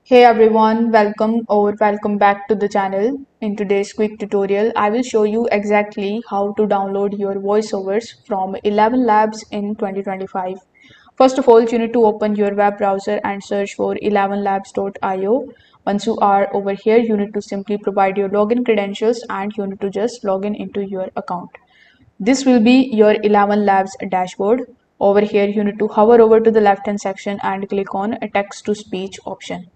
Hey everyone, welcome back to the channel. In today's quick tutorial, I will show you exactly how to download your voiceovers from Elevenlabs in 2025. First of all, you need to open your web browser and search for elevenlabs.io. Once you are over here, you need to simply provide your login credentials and you need to just log in into your account. This will be your Elevenlabs dashboard. Over here, you need to hover over to the left hand section and click on a text to speech option.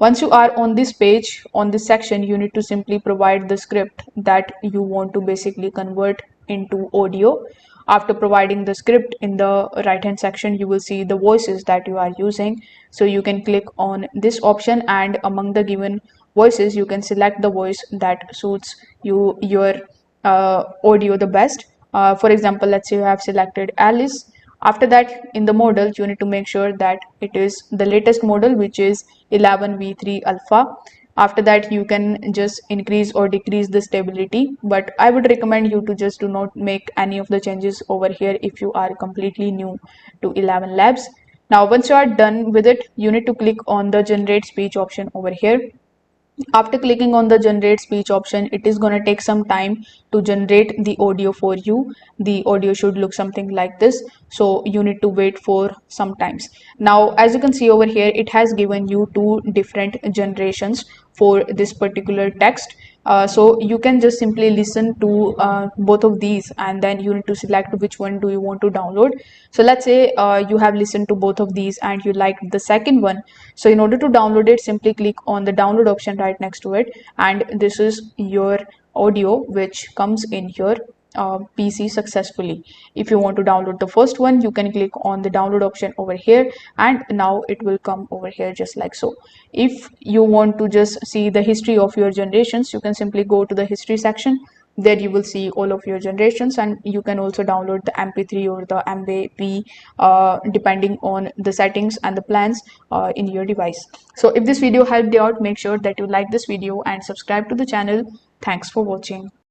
Once you are on this page, on this section, you need to simply provide the script that you want to basically convert into audio. After providing the script in the right hand section, you will see the voices that you are using. So you can click on this option and among the given voices, you can select the voice that suits your audio the best. For example, let's say you have selected Alice. After that, in the model, you need to make sure that it is the latest model, which is 11v3 alpha. After that, you can just increase or decrease the stability, but I would recommend you to just do not make any of the changes over here if you are completely new to Elevenlabs. Now, once you are done with it, you need to click on the generate speech option over here. After clicking on the generate speech option, it is going to take some time to generate the audio for you. The audio should look something like this, so you need to wait for some times. Now, as you can see over here, it has given you two different generations for this particular text. So you can just simply listen to both of these and then you need to select which one do you want to download. So let's say you have listened to both of these and you like the second one. So in order to download it, simply click on the download option right next to it, and this is your audio which comes in your PC successfully. If you want to download the first one, you can click on the download option over here, and now it will come over here just like so. If you want to just see the history of your generations, you can simply go to the history section. There you will see all of your generations, and you can also download the mp3 or the mp depending on the settings and the plans in your device. So if this video helped you out, make sure that you like this video and subscribe to the channel. Thanks for watching.